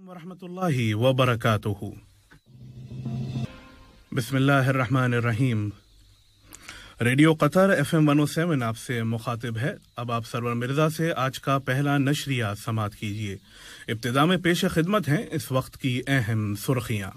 वरहमतुल्लाहि वबरकातुहू। बिस्मिल्लाहिर्रहमानिर्रहीम। Radio Qatar FM 107 आपसे मुखातिब है। अब आप सरवर मिर्जा से आज का पहला नशरिया समात कीजिए। इब्तिदा में पेश खिदमत हैं इस वक्त की अहम सुर्खियाँ।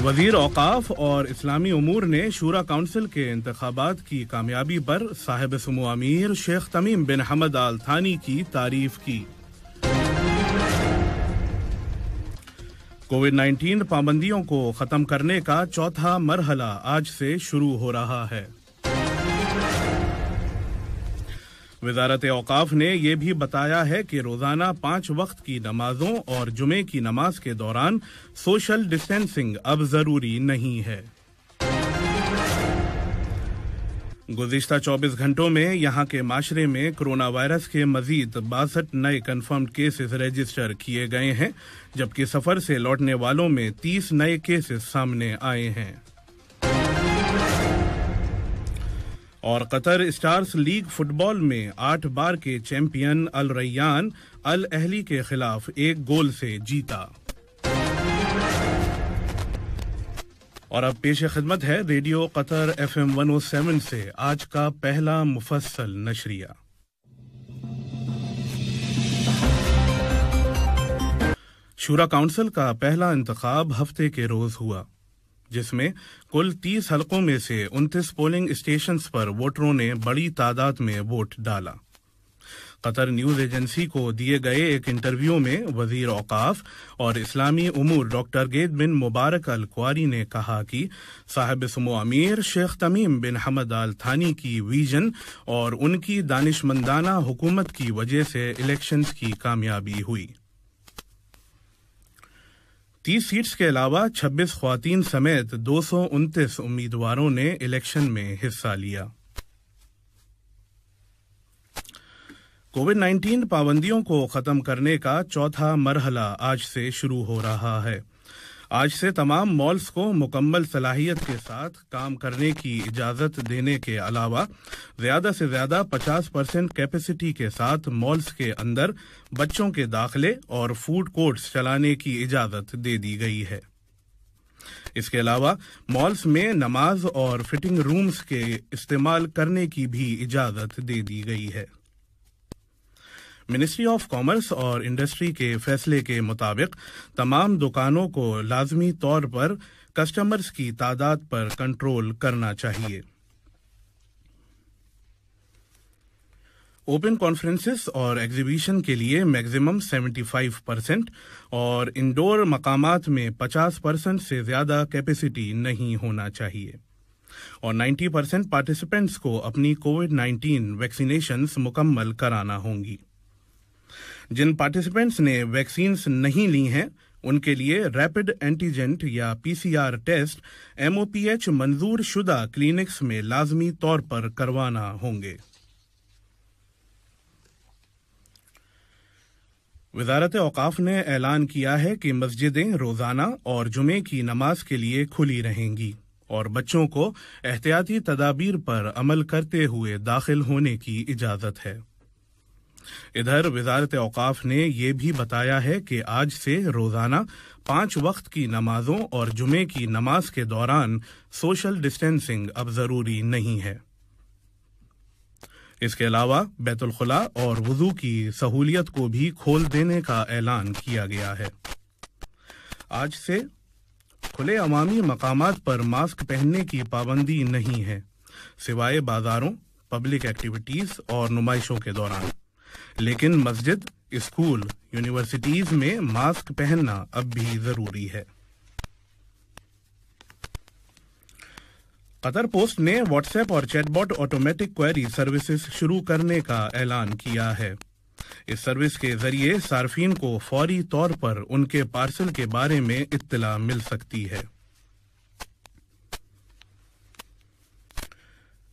वज़ीर औक़ाफ़ और इस्लामी उमूर ने शूरा काउंसिल के इंतखाबात की कामयाबी पर साहिब सुमो अमीर शेख तमीम बिन हमद आल थानी की तारीफ की। कोविड-19 पाबंदियों को ख़त्म करने का चौथा मरहला आज से शुरू हो रहा है। वज़ारत औक़ाफ़ ने यह भी बताया है कि रोज़ाना 5 वक्त की नमाजों और जुमे की नमाज के दौरान सोशल डिस्टेंसिंग अब ज़रूरी नहीं है। गुज़िश्ता 24 घंटों में यहाँ के माशरे में कोरोना वायरस के मजीद 62 नए कन्फर्म्ड केसेस रजिस्टर किए गए हैं, जबकि सफ़र से लौटने वालों में 30 नए केसेस सामने आए हैं। और कतर स्टार्स लीग फुटबॉल में 8 बार के चैंपियन अल रैयान अल अहली के खिलाफ 1 गोल से जीता। और अब पेश खिदमत है रेडियो कतर FM 107 से आज का पहला मुफस्सल नशरिया। शूरा काउंसिल का पहला इंतखाब हफ्ते के रोज हुआ, जिसमें कुल 30 हलकों में से 29 पोलिंग स्टेशंस पर वोटरों ने बड़ी तादाद में वोट डाला। कतर न्यूज एजेंसी को दिए गए एक इंटरव्यू में वजीर औक़ाफ़ और इस्लामी उमूर डॉक्टर गेद बिन मुबारक अल क्वारी ने कहा कि साहिब सुमो अमीर शेख तमीम बिन हमद आल थानी की विजन और उनकी दानिशमंदाना हुकूमत की वजह से इलेक्शंस की कामयाबी हुई। 30 सीट्स के अलावा 26 ख्वातीन समेत 229 उम्मीदवारों ने इलेक्शन में हिस्सा लिया। कोविड-19 पाबंदियों को ख़त्म करने का चौथा मरहला आज से शुरू हो रहा है। आज से तमाम मॉल्स को मुकम्मल सलाहियत के साथ काम करने की इजाज़त देने के अलावा ज़्यादा से ज़्यादा 50% कैपेसिटी के साथ मॉल्स के अंदर बच्चों के दाखिले और फूड कोर्ट्स चलाने की इजाज़त दे दी गई है। इसके अलावा मॉल्स में नमाज और फिटिंग रूम्स के इस्तेमाल करने की भी इजाज़त दे दी गई है। मिनिस्ट्री ऑफ कॉमर्स और इंडस्ट्री के फैसले के मुताबिक तमाम दुकानों को लाजमी तौर पर कस्टमर्स की तादाद पर कंट्रोल करना चाहिए। ओपन कॉन्फ्रेंसेस और एग्जीबिशन के लिए मैक्सिमम 75% और इंडोर मकामात में 50% से ज्यादा कैपेसिटी नहीं होना चाहिए और 90% पार्टिसिपेंट्स को अपनी कोविड-19 वैक्सीनेशंस मुकम्मल कराना होंगी। जिन पार्टिसिपेंट्स ने वैक्सीन्स नहीं ली हैं, उनके लिए रैपिड एंटीजेंट या PCR टेस्ट MOPH मंजूर शुदा क्लिनिक्स में लाजमी तौर पर करवाना होंगे। वज़ारत औक़ाफ़ ने ऐलान किया है कि मस्जिदें रोज़ाना और जुमे की नमाज के लिए खुली रहेंगी और बच्चों को एहतियाती तदाबीर पर अमल करते हुए दाखिल होने की इजाज़त है। इधर वज़ारत औक़ाफ़ ने यह भी बताया है कि आज से रोज़ाना 5 वक्त की नमाजों और जुमे की नमाज के दौरान सोशल डिस्टेंसिंग अब ज़रूरी नहीं है। इसके अलावा बैतुल खुला और वुज़ू की सहूलियत को भी खोल देने का ऐलान किया गया है। आज से खुले अवामी मकामात पर मास्क पहनने की पाबंदी नहीं है, सिवाय बाजारों, पब्लिक एक्टिविटीज और नुमाइशों के दौरान, लेकिन मस्जिद, स्कूल, यूनिवर्सिटीज में मास्क पहनना अब भी जरूरी है। कतर पोस्ट ने व्हाट्सएप और चैटबॉट ऑटोमेटिक क्वेरी सर्विसेज शुरू करने का ऐलान किया है। इस सर्विस के जरिए सार्फिन को फौरी तौर पर उनके पार्सल के बारे में इत्तला मिल सकती है।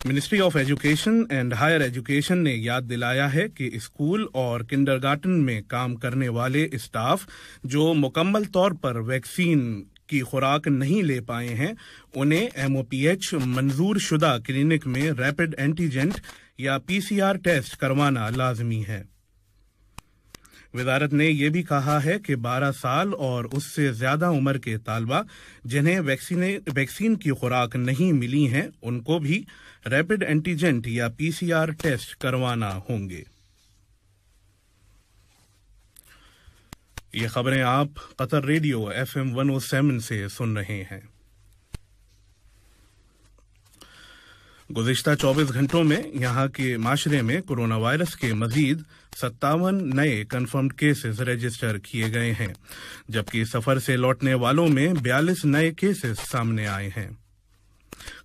Ministry of education and higher education ने याद दिलाया है कि स्कूल और किंडरगार्टन में काम करने वाले स्टाफ जो मुकम्मल तौर पर वैक्सीन की खुराक नहीं ले पाए हैं, उन्हें MOPH मंजूर शुदा क्लिनिक में रैपिड एंटीजेंट या PCR टेस्ट करवाना लाजमी है। وزارت نے یہ بھی کہا ہے کہ 12 سال اور اس سے زیادہ عمر کے طالبہ جنہیں ویکسین کی خوراک نہیں ملی ہیں ان کو بھی ریپڈ اینٹیجن یا PCR ٹیسٹ کروانا ہوں گے۔ یہ خبریں آپ قطر ریڈیو FM 107 سے سن رہے ہیں۔ گزشتہ 24 گھنٹوں میں یہاں کے معاشرے میں کورونا وائرس کے مزید 57 نئے کنفرمڈ کیسز رجسٹر کیے گئے ہیں، جبکہ سفر سے لوٹنے والوں میں 42 نئے کیسز سامنے آئے ہیں۔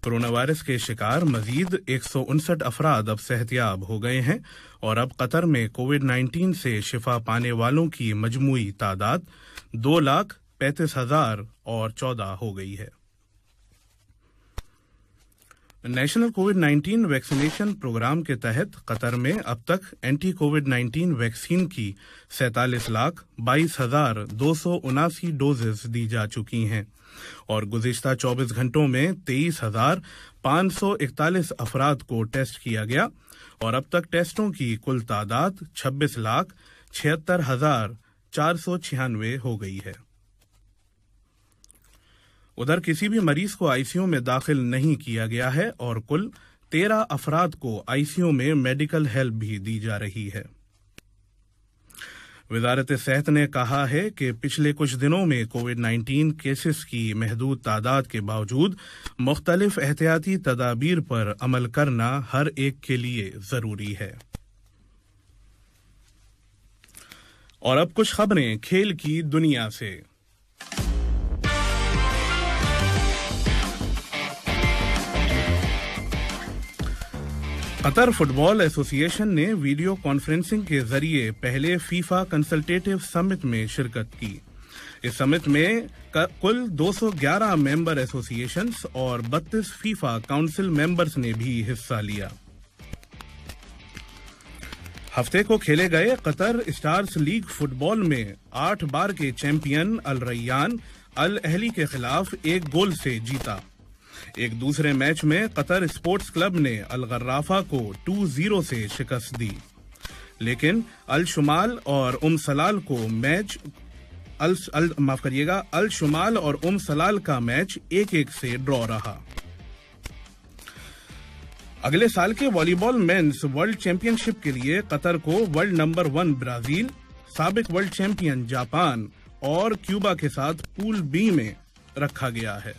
کورونا وائرس کے شکار مزید 159 افراد اب صحت یاب ہو گئے ہیں اور اب قطر میں کووڈ-19 سے شفا پانے والوں کی مجموعی تعداد 2,35,014 ہو گئی ہے۔ نیشنل کووڈ-19 ویکسینیشن پروگرام کے تحت قطر میں اب تک اینٹی کووڈ-19 ویکسین کی 47,22,279 ڈوزز دی جا چکی ہیں اور گزشتہ 24 گھنٹوں میں 23,541 افراد کو ٹیسٹ کیا گیا اور اب تک ٹیسٹوں کی کل تعداد 26,76,496 ہو گئی ہے۔ ادھر کسی بھی مریض کو ICU میں داخل نہیں کیا گیا ہے اور کل 13 افراد کو ICU میں میڈیکل ہیلپ بھی دی جا رہی ہے۔ وزارت صحت نے کہا ہے کہ پچھلے کچھ دنوں میں کووڈ-19 کیسز کی محدود تعداد کے باوجود مختلف احتیاطی تدابیر پر عمل کرنا ہر ایک کے لیے ضروری ہے۔ اور اب کچھ خبریں کھیل کی دنیا سے۔ قطر فٹ بال ایسوسی ایشن نے ویڈیو کانفرنسنگ کے ذریعے پہلے فیفا کنسلٹیٹو سمٹ میں شرکت کی۔ اس سمٹ میں کل 211 ممبر ایسوسی ایشنز اور 32 فیفا کاؤنسل ممبرز نے بھی حصہ لیا۔ ہفتے کو کھیلے گئے قطر اسٹارز لیگ فٹ بال میں 8 بار کے چیمپئن الریان الاہلی کے خلاف 1 گول سے جیتا۔ ایک دوسرے میچ میں قطر اسپورٹس کلب نے الغرافہ کو 2-0 سے شکست دی، لیکن الشمال اور سلال کا میچ 1-1 سے ڈرا رہا۔ اگلے سال کے والی بال مینز ورلڈ چیمپئن شپ کے لیے قطر کو ورلڈ نمبر 1 برازیل، سابق ورلڈ چیمپئن جاپان اور کیوبا کے ساتھ پول بی میں رکھا گیا ہے۔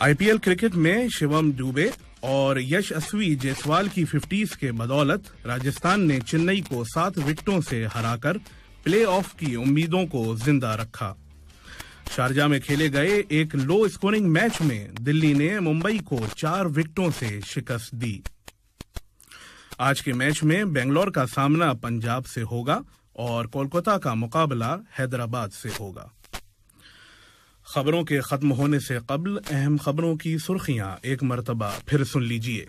IPL کرکٹ میں شیوم ڈوبے اور یش اسوی جیسوال کی 50s کے بدولت راجستھان نے چنئی کو 7 وکٹوں سے ہرا کر پلے آف کی امیدوں کو زندہ رکھا۔ شارجہ میں کھیلے گئے ایک لو اسکورنگ میچ میں دلی نے ممبئی کو 4 وکٹوں سے شکست دی۔ آج کے میچ میں بنگلور کا سامنا پنجاب سے ہوگا اور کولکاتہ کا مقابلہ حیدرآباد سے ہوگا۔ خبروں کے ختم ہونے سے قبل اہم خبروں کی سرخیاں ایک مرتبہ پھر سن لیجیے۔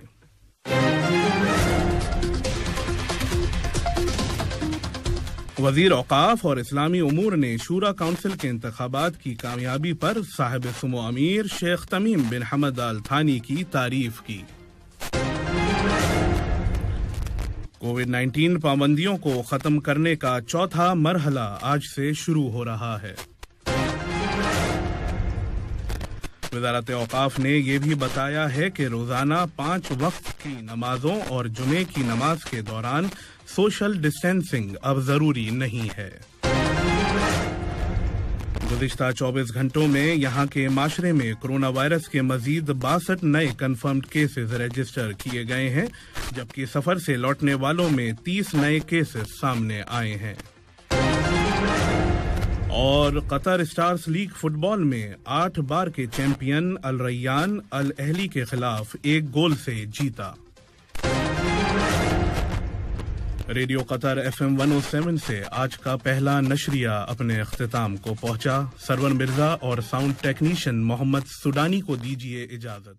وزیر اوقاف اور اسلامی امور نے شورا کونسل کے انتخابات کی کامیابی پر صاحب سمو امیر شیخ تمیم بن حمد آل تھانی کی تعریف کی۔ کووڈ-19 پابندیوں کو ختم کرنے کا چوتھا مرحلہ آج سے شروع ہو رہا ہے۔ وزارت اوقاف نے یہ بھی بتایا ہے کہ روزانہ 5 وقت کی نمازوں اور جمعے کی نماز کے دوران سوشل ڈسٹینسنگ اب ضروری نہیں ہے۔ گزشتہ 24 گھنٹوں میں یہاں کے معاشرے میں کورونا وائرس کے مزید 62 نئے کنفرمڈ کیسز رجسٹر کیے گئے ہیں، جبکہ سفر سے لوٹنے والوں میں 30 نئے کیسز سامنے آئے ہیں۔ اور قطر اسٹارز لیگ فٹ بال میں 8 بار کے چیمپئن الریان الاہلی کے خلاف 1 گول سے جیتا۔ ریڈیو قطر FM 107 سے آج کا پہلا نشریہ اپنے اختتام کو پہنچا۔ سرور مرزا اور ساؤنڈ ٹیکنیشین محمد سوڈانی کو دیجیے اجازت۔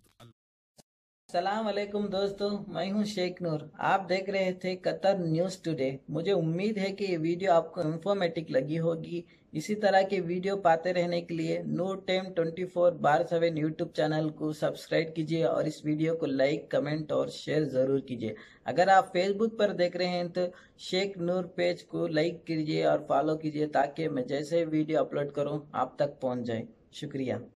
السلام علیکم دوستو، میں ہوں شیخ نور۔ آپ دیکھ رہے تھے قطر نیوز ٹوڈے۔ مجھے امید ہے کہ یہ ویڈیو آپ کو انفارمیٹک لگی ہوگی۔ اسی طرح کے ویڈیو پاتے رہنے کے لیے نور ٹائم 24/7 یوٹیوب چینل کو سبسکرائب کیجیے اور اس ویڈیو کو لائک، کمنٹ اور شیئر ضرور کیجیے۔ اگر آپ فیس بک پر دیکھ رہے ہیں تو شیخ نور پیج کو لائک کیجیے اور فالو کیجیے تاکہ میں جیسے ویڈیو اپلوڈ کروں آپ تک پہنچ جائے۔ شکریہ۔